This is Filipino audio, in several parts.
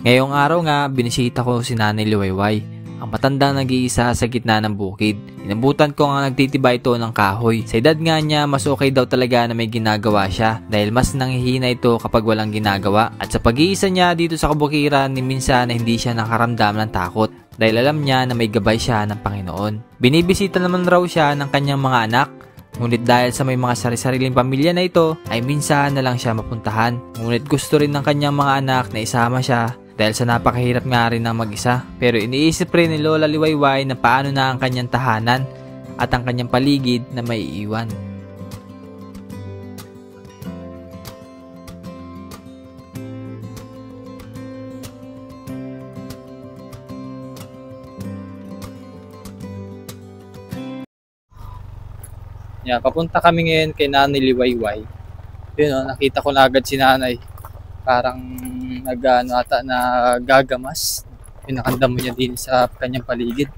Ngayong araw nga, binisita ko si Nanay Liwayway, ang matandang nag-iisa sa gitna ng bukid. Inabutan ko nga nagtitiba ito ng kahoy. Sa edad nga niya, mas okay daw talaga na may ginagawa siya dahil mas nanghihina ito kapag walang ginagawa. At sa pag-iisa niya dito sa kabukiran, ni minsan na hindi siya nakaramdam ng takot dahil alam niya na may gabay siya ng Panginoon. Binibisita naman raw siya ng kanyang mga anak. Ngunit dahil sa may mga sari-sariling pamilya na ito, ay minsan na lang siya mapuntahan. Ngunit gusto rin ng kanyang mga anak na isama siya dahil sa napakahirap nga rin ng mag-isa. Pero iniisip rin ni Lola Liwayway na paano na ang kanyang tahanan at ang kanyang paligid na may iiwan. Yeah, papunta kami ngayon kay Nanay Liwayway. Yun, nakita ko na agad si Nanay. Parang nagagamas. Pinakanda mo niya din sa kanyang paligid.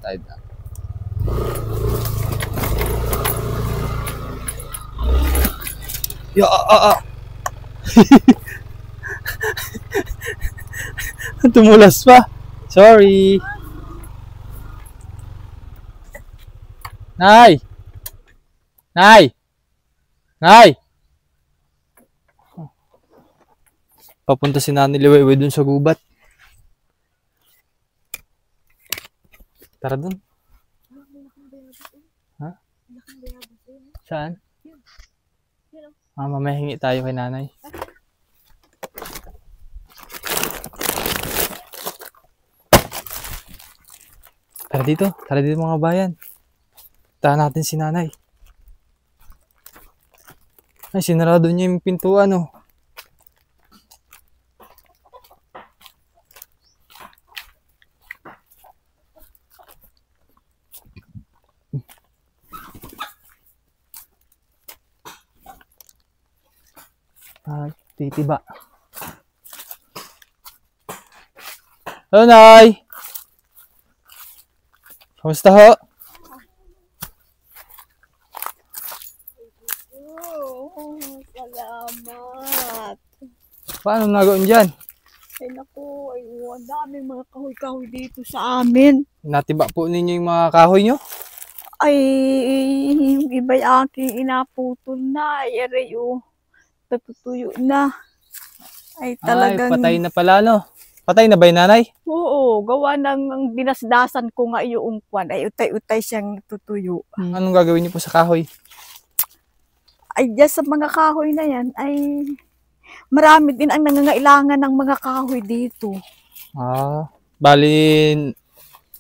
Tayo na. Tumulas pa. Sorry. Nay! Nay! Nay! Papunta si Nanay Liwayway dun sa gubat. Tara dun. Ha? Saan? Mamaya hingi tayo kay Nanay. Tara dito mga bayan. Tahan natin si Nanay. Ay, sinarado niya yung pintuan, oh. Titiba. Hello, Nay! Kamusta ho? Salamat. Paano nagawin dyan? Ay naku, ay ang daming mga kahoy-kahoy dito sa amin. Natiba po ninyo yung mga kahoy nyo? Ay, yung iba'y aking inaputol na. Ay, aray, natutuyo na. Ay, talagang... Ay, patay na pala, no? Patay na ba yung Nanay? Oo, gawa ng binasdasan ko nga yung kwan. Ay, utay-utay siyang tutuyo. Anong gagawin niyo po sa kahoy? Ay, dyan sa mga kahoy na yan, ay marami din ang nangangailangan ng mga kahoy dito. Bali,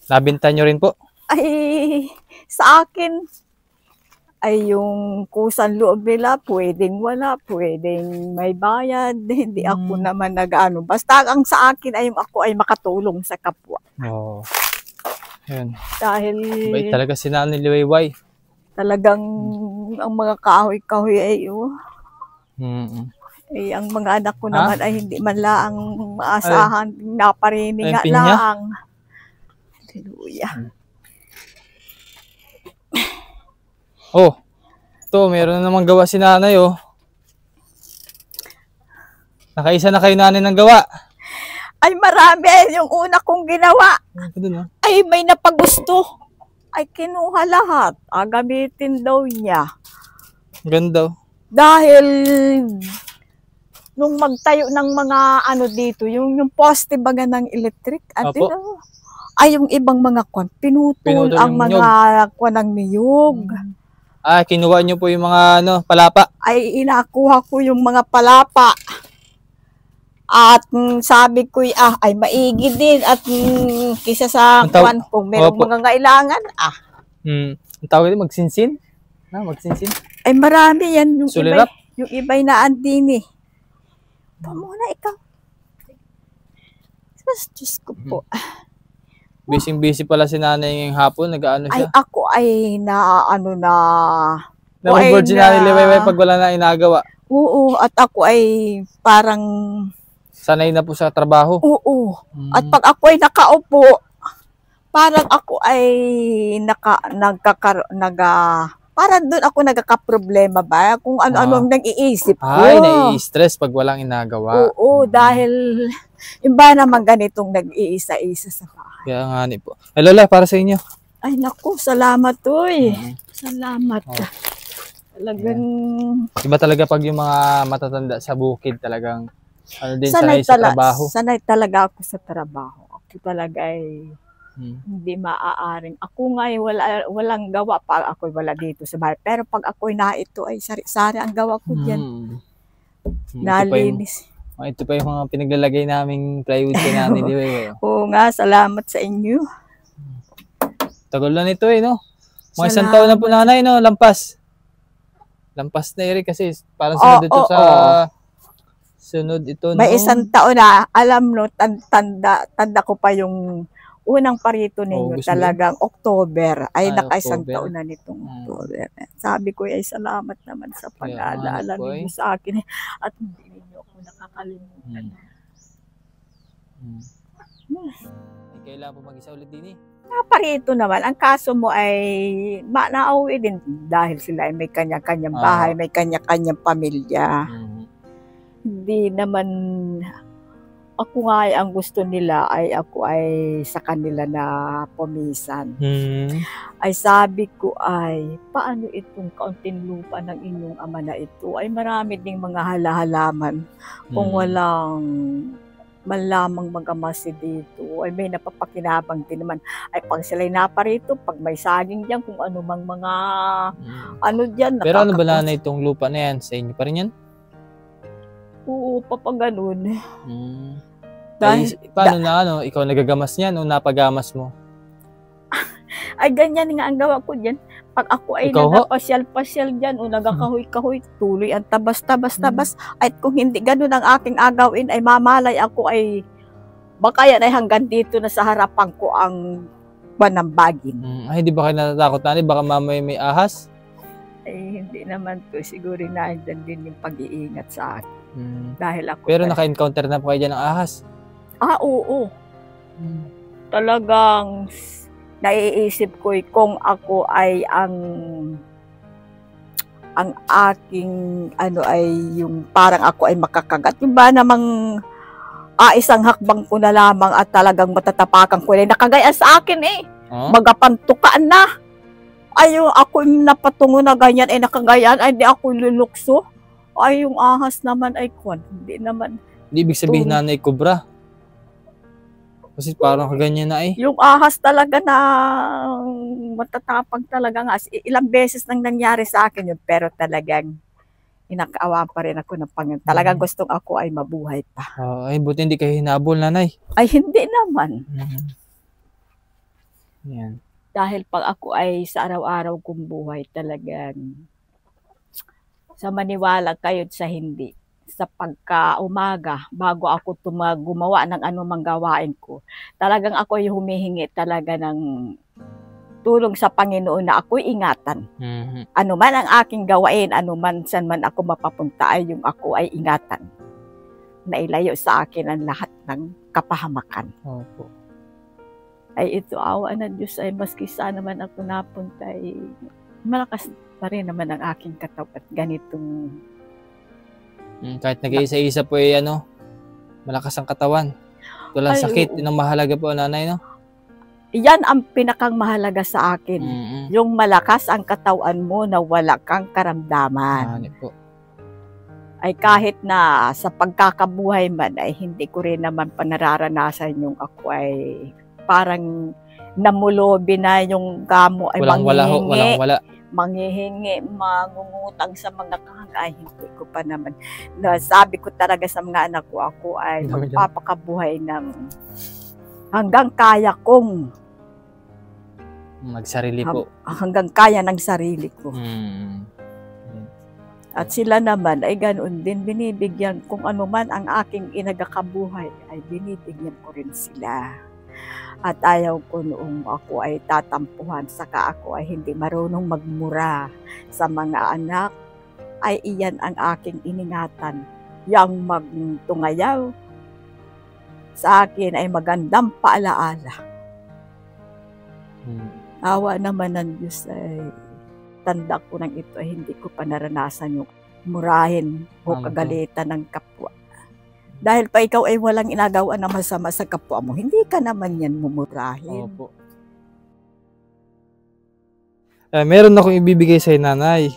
nabinta nyo rin po? Ay, sa akin, ay yung kusang loob nila, pwedeng wala, pwedeng may bayad, hindi ako naman nag-ano. Basta ang sa akin ay ako ay makatulong sa kapwa. Oo. Yun. Dahil... Bait talaga si Nanay Liwayway. Talagang ang mga kahoy-kahoy ay ay ang mga anak ko naman ay hindi man lang maasahan, naparinig nga lang. Hallelujah. Oh, ito, meron na namang gawa si Nanay, oh. Nakaisa na kayo, Nanay, ng gawa. Ay, marami. Yung una kong ginawa, ay may napagusto. Ay, kinuha lahat. Gamitin daw niya. Ganda. Dahil nung magtayo ng mga ano dito, yung poste baga ng electric, ay yung ibang mga kwan, pinutol ang mga kwan ng niyog. Kinuha niyo po yung mga palapa? Ay, inakuha ko yung mga palapa. At sabi ko, ay maigi din. At kisa sa kwan, kung merong mga kailangan, Ang tawag din, magsinsin? Magsinsin? Ay marami yan. Sulirap? Yung iba'y naandin eh. Muna ikaw. Diyos ko po. Busy pala si Nanay ngayong hapon, nag-ano siya? Ay, ako ay Nag-board si Nanay Liwayway pag wala na inagawa. Oo, at ako ay parang... Sanay na po sa trabaho? Oo. At pag ako ay nakaupo, parang ako ay Para doon ako nagkakaproblema ba? Kung ano-ano ang nang-iisip ko. Ay, nai-stress pag walang inagawa. Oo, dahil yung ba naman ganitong nag-iisa-isa sa bahay. Kaya nga ni po. Ay, Lola, para sa inyo. Ay naku, salamat Uy. Salamat. Oh. Talagang Iba talaga pag yung mga matatanda sa bukid talagang din sanay sa trabaho. Sanay talaga ako sa trabaho. Ako talaga ay hindi maaaring. Ako nga ay walang gawa pag ako'y wala dito sa bahay. Pero pag ako'y ito ay sari-sari ang gawa ko diyan. Nalinis. Ito pa yung mga pinaglalagay naming plywood ka namin, di ba? Oo nga, salamat sa inyo. Tagal na nito no? Mga isang taon na po nanay, no? Lampas. Lampas na rin kasi parang sunod ito sa... Sunod ito, no? May isang taon na, alam no, tanda ko pa yung unang parito ninyo, talagang October. Ay, nakaisang taon na nitong October. Sabi ko ay salamat naman sa pag-aalala ninyo sa akin. At hindi ninyo ako nakakalimutan. Kailangan po mag-isa ulit din Parito naman. Ang kaso mo ay nauwi din dahil sila ay may kanya-kanyang bahay, may kanya-kanyang pamilya. Hindi naman ako nga ay ang gusto nila ay ako ay sa kanila na pumisan. Ay sabi ko ay paano itong kaunting lupa ng inyong ama na ito ay marami ding mga halaman kung walang malamang mag-amasi dito ay may napapakinabang din naman. Ay pag sila'y naparito, pag may saging dyan, kung ano mang mga ano dyan. Pero ano ba na itong lupa na yan? Sa inyo pa rin yan? Oo, papaganon. Dahil, paano na ikaw nagagamas niyan o napagamas mo? Ay ganyan nga ang gawa ko dyan. Pag ako ay nagapasyal-pasyal dyan o nagakahoy-kahoy, tuloy ang tabas-tabas. At kung hindi ganun ang aking agawin, ay mamalay ako ay baka yan ay hanggang dito na sa harapan ko ang banambagin. Ay, hindi ba kayo natatakot na? Baka mamaya may ahas? Ay, hindi naman to. Siguro na dyan din yung pag-iingat sa akin. Dahil ako pero naka-encounter na po kayo dyan ng ahas? Oo. Talagang naiisip ko kung ako ay ang aking ay yung parang ako ay makakagat. Yung ba namang isang hakbang ko na lamang at talagang matatapakan ko. Nakagaya sa akin magapantukaan na. Ay ako napatungo na ganyan nakagayan ay di ako lulukso. Ay yung ahas naman ay hindi naman. Hindi ibig sabihin nanay kubra. Kasi parang kaganyan na Yung ahas talaga na matatapang talaga nga. Ilang beses nang nangyari sa akin yun. Pero talagang inakaawa pa rin ako ng Panginoon. Talagang gustong ako ay mabuhay pa. Ay, buti hindi kayo hinabol, nanay. Ay, hindi naman. Yan. Dahil pag ako ay sa araw-araw kong buhay talagang sa maniwala kayo sa hindi. Sa pagka-umaga, bago ako gumawa ng anumang gawain ko, talagang ako ay humihingi talaga ng tulong sa Panginoon na ako'y ingatan. Ano man ang aking gawain, ano man saan man ako mapapunta, ay yung ako ay ingatan. Na ilayo sa akin ang lahat ng kapahamakan. Opo. Ay ito, awa ng Diyos ay maski saan naman ako napunta, ay malakas pa rin naman ang aking katawan at ganitong kahit nag-iisa-isa po malakas ang katawan. Walang sakit, yun ang mahalaga po, nanay, no? Yan ang pinakang mahalaga sa akin. Yung malakas ang katawan mo na wala kang karamdaman. Po. Ay kahit na sa pagkakabuhay man ay hindi ko rin naman panararanasan yung ako ay parang namulobi na yung gamo ay walang manghihingi, mangungutang sa mga kakay, hindi ko pa naman. Sabi ko talaga sa mga anak ko, ako ay magpapakabuhay ng hanggang kaya kong magsarili po. Hanggang kaya ng sarili ko. At sila naman ay ganoon din, binibigyan kung ano man ang aking inagakabuhay, ay binibigyan ko rin sila. At ayaw ko noong ako ay tatampuhan, saka ako ay hindi marunong magmura sa mga anak, ay iyan ang aking iningatan. Yang magtungayaw sa akin ay magandang paalaala. Awa naman ng Diyos ay pagtanda ko ng ito ay hindi ko pa naranasan yung murahin o Tama po. kagalitan ng kapwa. Dahil pa ikaw ay walang inagawa na masama sa kapwa mo, hindi ka naman yan mumurahin. Opo. Meron akong ibibigay sa nanay.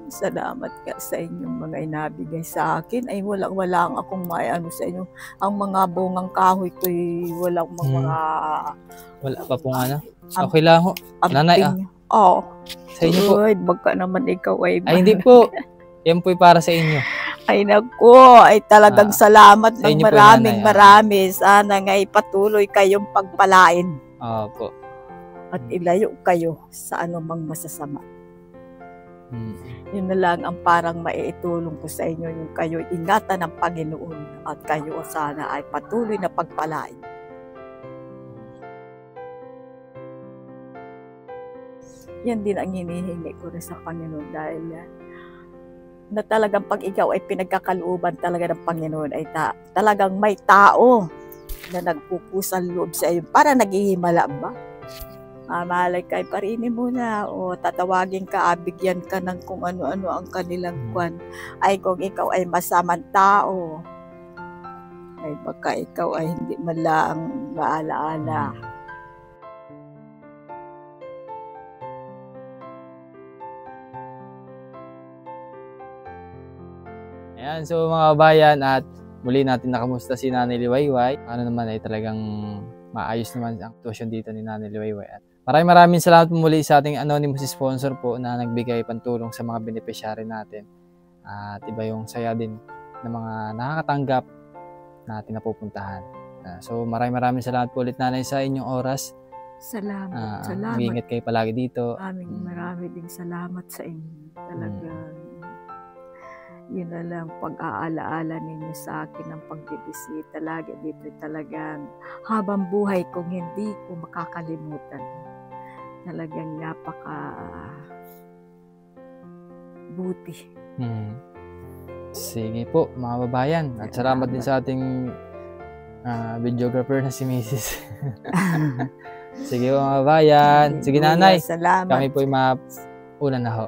Salamat ka sa inyong mga inabigay sa akin. Ay walang akong maiano sa inyo. Ang mga bungang kahoy ko walang mga Wala pa pong ano. Okay lang ho. Nanay, Oo. sa inyo po. Uy, baka naman ikaw ay... Ay, hindi po. Yan po'y para sa inyo. Ay nako, ay talagang salamat sa ng inyo po, maraming nanay, marami. Sana nga ipatuloy kayong pagpalain Opo. at ilayo kayo sa anumang masasama. Yun na lang ang parang maiitulong ko sa inyo, yung kayo ingatan ng Panginoon at kayo sana ay patuloy na pagpalain. Yan din ang hinihingi ko rin sa Panginoon dahil na talagang pag ikaw ay pinagkakalooban talaga ng Panginoon ay talagang may tao na nagpupusan loob sa iyo para naghihimala ba? Malay kay parinin mo na o tatawagin ka, bigyan ka ng kung ano-ano ang kanilang kwan. Ay kung ikaw ay masamang tao, ay baka ikaw ay hindi man lang maalaala. Ayan, so mga bayan, at muli natin nakamusta si Nanay Liwayway. Ano naman ay talagang maayos naman ang sitwasyon dito ni Nanay Liwayway. At maraming salamat po muli sa ating anonymous sponsor po na nagbigay pantulong sa mga beneficiary natin. At iba yung saya din ng mga nakakatanggap natin na pupuntahan. So maraming salamat po ulit, Nanay, sa inyong oras. Salamat. Mag-ingat kayo palagi dito. Marami ding salamat sa inyo. Talagang yun na lang pag-aalaala ninyo sa akin ng pagbibisita lagi dito, talagang habang buhay kong hindi ko makakalimutan. Talagang napaka buti. Sige po mga babayan, at salamat din sa ating videographer na si Mrs. Sige po mga babayan. Sige, Nanay, Salamat. kami po yung mauna na ho.